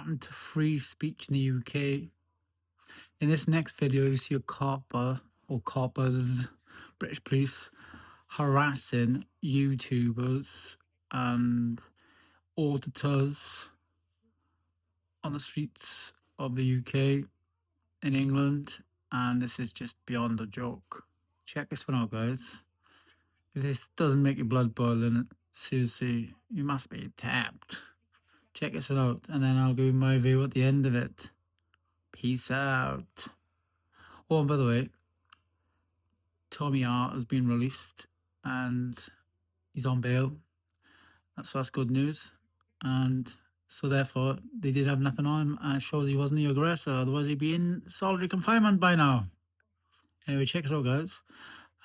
happened to free speech in the UK? In this next video, you see a copper or coppers, British police, harassing YouTubers and auditors on the streets of the UK in England, and this is just beyond a joke. Check this one out, guys. If this doesn't make your blood boil, then seriously, you must be tapped. Check this one out, and then I'll give you my view at the end of it. Peace out. Oh, and by the way, Tommy R has been released and he's on bail. That's good news. And so therefore, they did have nothing on him, and it shows he wasn't the aggressor. Otherwise, he'd be in solitary confinement by now. Anyway, check us out, guys.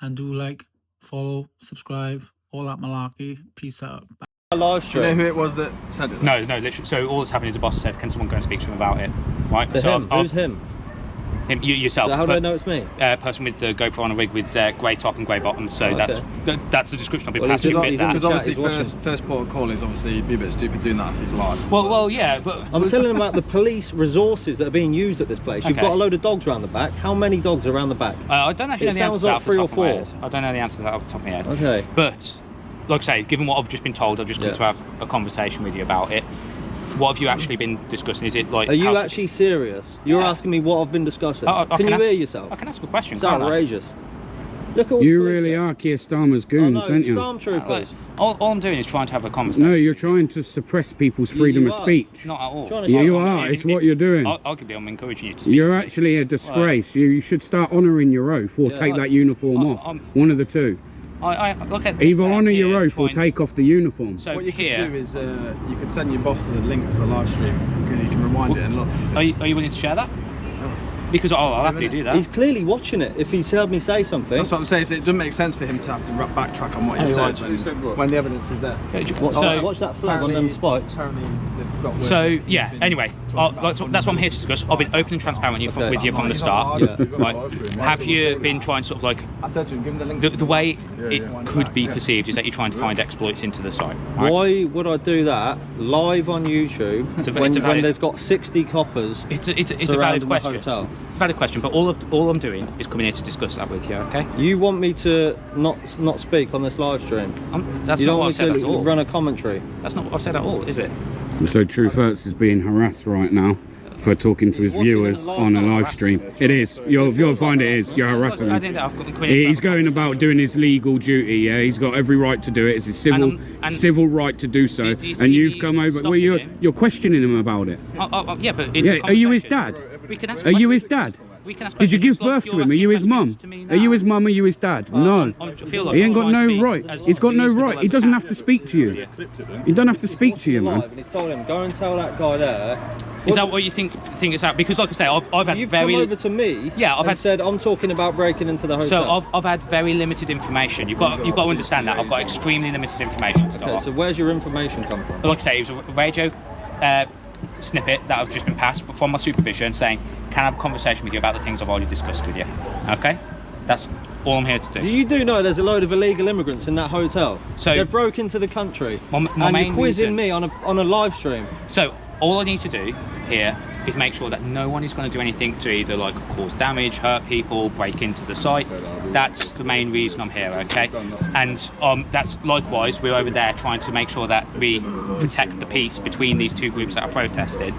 And do like, follow, subscribe, all that malarkey. Peace out. Bye. Live stream. Do you know who it was that said it? No, literally. So all that's happened is the boss said, "Can someone go and speak to him about it?" Right. To so him. Who's him? Him, yourself. So how do I know it's me? Person with the GoPro on a rig with grey top and grey bottoms. So that's the description I've been passing. Because obviously first port of call is obviously he'd be a bit stupid doing that if he's live. Well, yeah. But I'm telling him about the police resources that are being used at this place. You've got a load of dogs around the back. How many dogs are around the back? I don't actually know the answer to that off the top of my head. I don't know the answer to that off the top of my head. Okay. But like I say, given what I've just been told, I've just come to have a conversation with you about it. What have you actually been discussing? Is it like... Are you actually serious? You're asking me what I've been discussing. Can you hear yourself? I can ask a question. It's outrageous. Look at you really are Keir Starmer's goons, aren't you? Stormtroopers. All I'm doing is trying to have a conversation. No, you're trying to suppress people's freedom of speech. Not at all. Yeah, you are. It's what you're doing. Arguably, I'm encouraging you to speak. You're actually a disgrace. You should start honouring your oath or take that uniform off. One of the two. Either honour your oath or take off the uniform. So what you could do is you could send your boss the link to the live stream because you can rewind it and look. Are you willing to share that? Because I'll happily do that. He's clearly watching it. If he's heard me say something, that's what I'm saying. So it doesn't make sense for him to have to backtrack on what he said when the evidence is there. Watch that flag on them spikes. So yeah. Anyway, that's what I'm here to discuss. I've been open and transparent with you from the start. Right. Have you been trying sort of like? I said to him, give him the link. The way it could be perceived is that you're trying to find exploits into the site. Right? Why would I do that live on YouTube when there's got 60 coppers? It's a valid question. It's a valid question, but all I'm doing is coming here to discuss that with you, okay? You want me to not speak on this live stream? That's not what I've said at all. Run a commentary? That's not what I've said at all, is it? So Truth Hurts is being harassed right now for talking to his viewers on a live stream. It is. You'll find it is. You're harassing him. He's going about doing his legal duty. Yeah, he's got every right to do it. It's his civil right to do so. And you've come over. Well, you're questioning him about it. Yeah, but are you his dad? Are you his dad? Did you give birth to him? Are you his mum? Are you his mum? Are you his dad? No. He ain't got no right. He's got no right. He doesn't have to speak to you. He doesn't have to speak to you, man. And he's told him, go and tell that guy there. Is that what you think it's out? Because like I say, I've had You've very... come over to me and said, I'm talking about breaking into the hotel. So I've had very limited information. You've got to understand that. I've got extremely limited information to go off. So where's your information come from? Like I say, it was a radio snippet that I've just been passed from my supervision saying, can I have a conversation with you about the things I've already discussed with you? Okay? That's all I'm here to do. You do know there's a load of illegal immigrants in that hotel. So they broke into the country. And you're quizzing me on a live stream. So all I need to do here is make sure that no one is going to do anything to either like cause damage, hurt people, break into the site. That's the main reason I'm here, okay? And that's likewise, we're over there trying to make sure that we protect the peace between these two groups that are protested.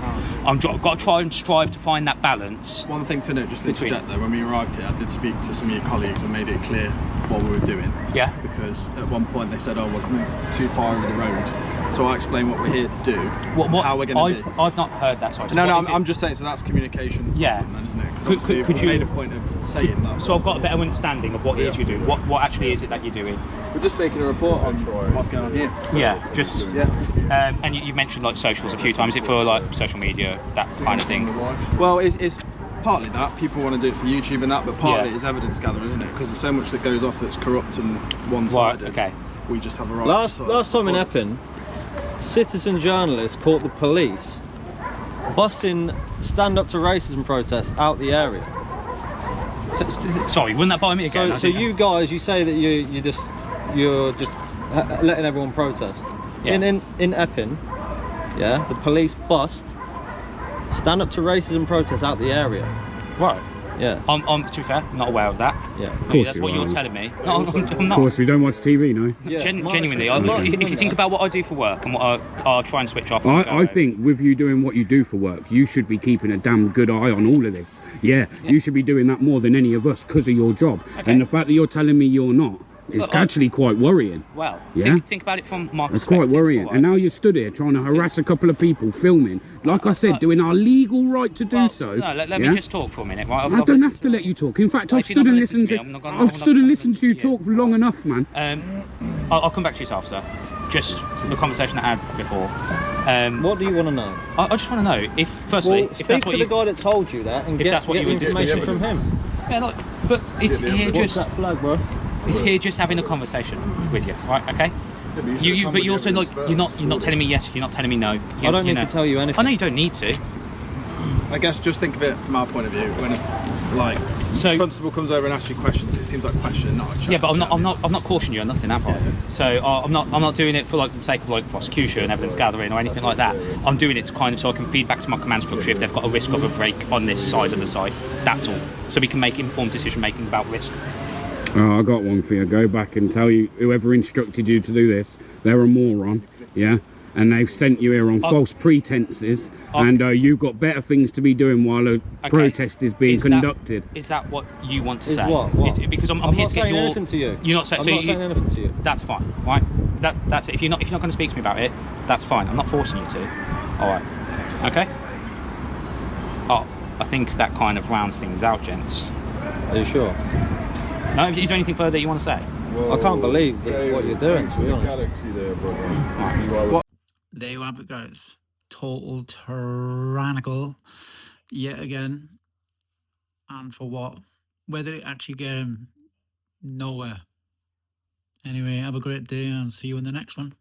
I've got to try and strive to find that balance. One thing to note, just to interject though, when we arrived here, I did speak to some of your colleagues and made it clear what we were doing. Yeah. Because at one point they said, oh, we're coming too far over the road. So I explained what we're here to do, how we're going to do. I've not heard that side. No, I'm just saying, so that's communication. Yeah. Then, isn't it? Because obviously could you made a point of saying that. So I've got a better understanding of what it is you do. What actually is it that you're doing? We're just making a report on what's going on here. Yeah, just... Yeah. And you mentioned like socials a few times. Is it for like social media, that kind of thing? Well, it's partly that. People want to do it for YouTube and that, but part of it is evidence gathering, isn't it? Because there's so much that goes off that's corrupt and one-sided. Right, okay. We just have a right Last time in Epping, citizen journalists caught the police busing stand up to racism protests out the area. Sorry, wouldn't that bother me again? So you guys, you say that you're just letting everyone protest. In Epping, yeah, the police bust stand up to racism protests out the area. Right. Yeah. To be fair, I'm not aware of that. Yeah. Of course That's you what are. you're telling me. No, I'm Of not. course, we don't watch TV, no? Yeah, Genuinely, if you think that. about what I do for work and what I'll try and switch off. I think with you doing what you do for work, you should be keeping a damn good eye on all of this. Yeah, you should be doing that more than any of us because of your job. Okay. And the fact that you're telling me you're not is But actually quite worrying. Well, Yeah? think about it from my It's perspective. quite worrying. Alright. And now you're stood here trying to harass a couple of people filming. Like I said, doing our legal right to do Well, so. No, let yeah? me just talk for a minute. Right? I don't have to let you talk. In fact, Well, I've if you're not stood and gonna listened listen to, to me, I'm not I've stood and gonna listened to you listen to talk for long enough, man. I'll come back to yourself, sir. Just the conversation I had before. What do you want to know? I just want to know if, firstly, Well, if speak that's to what the you. guy that told you that and if get, that's what get you the would do. information from him. Yeah, look, but it's here What's just. that flag, bro? It's here just having a conversation with you, right? Okay. But you also like you're not telling me yes. You're not telling me no. I don't need to tell you anything. I know you don't need to. I guess just think of it from our point of view. When like So constable comes over and asks you questions, it seems like a question, not a chat. yeah, but I'm not cautioning you on nothing, am I? So I'm not doing it for like the sake of like prosecution and evidence gathering or anything like that. I'm doing it to kind of so I can feed back to my command structure if they've got a risk of a break on this side of the site. That's all. So we can make informed decision making about risk. Oh, I got one for you. Go back and tell you whoever instructed you to do this, they're a moron, yeah? And they've sent you here on false pretenses, and you've got better things to be doing while a protest is being conducted. Is that what you want to Is say? what? Because I'm I'm here not to get saying your. anything to you. You're not saying. I'm not saying anything to you. That's fine, right? That's it. If you're not going to speak to me about it, that's fine. I'm not forcing you to. All right. Okay. Oh, I think that kind of rounds things out, gents. Are you sure? No, is there anything further you want to say? I can't believe what you're doing, to be honest. Galaxy there, brother. There you have it, guys. Total tyrannical yet again. And for what? Whether it actually get him nowhere. Anyway, have a great day and see you in the next one.